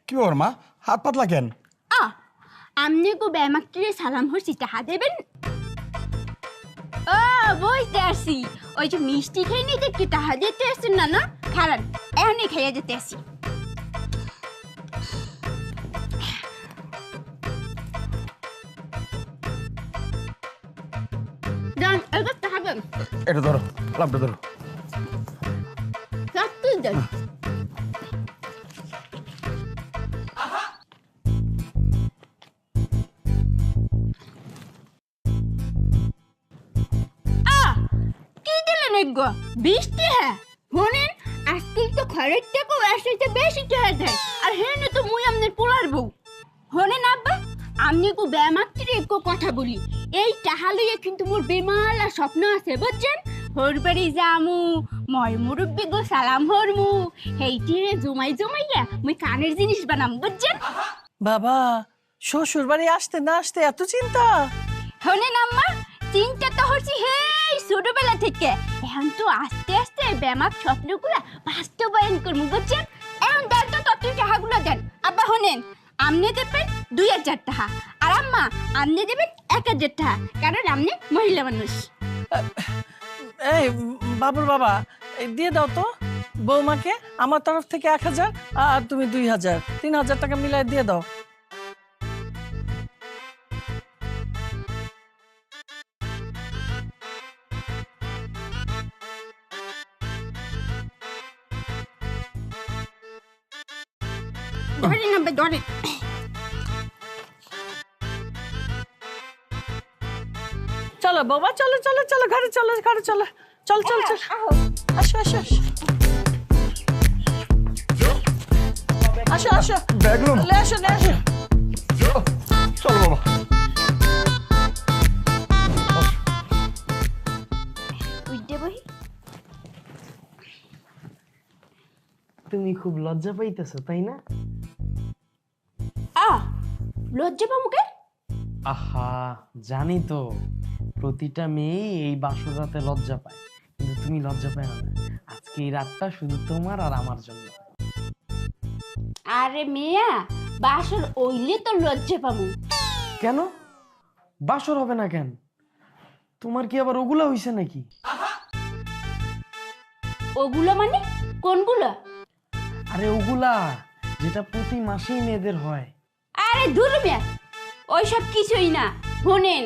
কি ওর মা হাত পাতলা কেন? আমনে গো ব্যামাকটিরে সালাম হচ্ছি টাহা দেবেন। ও বুঝতে আসি, ওই যে মিষ্টি খেয়ে নিতে একটু টাহা দিতে আসছেন না না, খারান এখনই খাইয়া যেতে আসি। যান এবার টাহা দেন। এটা ধরো, লাভটা ধরো। সত্যি দেন। কি দিলেন এগো? 20 টাকা? শোনেন, আজকাল তো খরের টাকাও আসতে বেশি টাকা দেয়, আর হেনে তো মুই আমনের পোলার বউ। শোনেন আব্বা, আমি গো ব্যামাকটির একো কথা বলি, এই টাহা লইয়া কিন্তু মোর বেমালা স্বপ্ন আছে বুঝছেন। হোর বাড়ি যামু, ময় মুরব্বি গো সালাম হরমু, হেইটিরে জমাই জমাইয়া মুই কানের জিনিস বানাম বুঝছেন। বাবা, শ্বশুর বাড়ি আসতে না আসতে এত চিন্তা? শোনেন আম্মা, চিন্তা তো হচ্ছি হেই ছোটবেলা থেকে, এখন তো আস্তে আস্তে ব্যামাক স্বপ্নগুলা বাস্তবায়ন করবো বুঝছেন। এখন দেন তো তত টাকাগুলো দেন। আব্বা শোনেন, আমনে দেবেন 2000 টাকা, আর আম্মা আমনে দেবেন 1000 টাকা, কারণ আমনে মহিলা মানুষ। এই বাবুর বাবা, এই দিয়ে দাও তো বৌমাকে আমার তরফ থেকে 1000, আর তুমি 2000, 3000 টাকা মিলাই দিয়ে দাও। ধরেন আব্বা ধরেন। চলো বাবা, চলো চলো চলো, ঘরে চলো, ঘরে চলো, চল চল চল, আসো আসো আসো আসো আসো, ব্যাগলুম লে আসো লে আসো। চলো বাবা। উইডে বই। তুমি খুব লজ্জা পাইতেছো তাই না? লজ্জা পামুকে? আহা, জানি তো প্রতিটা মেয়ে এই বাসর রাতে লজ্জা পায়, কিন্তু তুমি লজ্জা পায় না। আজকে এই রাতটা শুধু তোমার আর আমার জন্য। আরে মেয়া, বাসর ওইলে তো লজ্জা পামু। কেন বাসর হবে না কেন? তোমার কি আবার ওগুলা হইছে নাকি? ওগুলো মানে কোনগুলো? আরে ওগুলা যেটা প্রতি মাসেই মেয়েদের হয়। আরে ধুর মিয়া, ওইসব কিছুই না। শোনেন,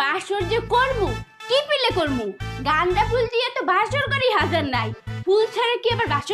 বাসর যে করমু কি পিলে করমু, গান্দা ফুল দিয়ে তো বাসর করি হাজার নাই, ফুল ছাড়া কি আবার বাসর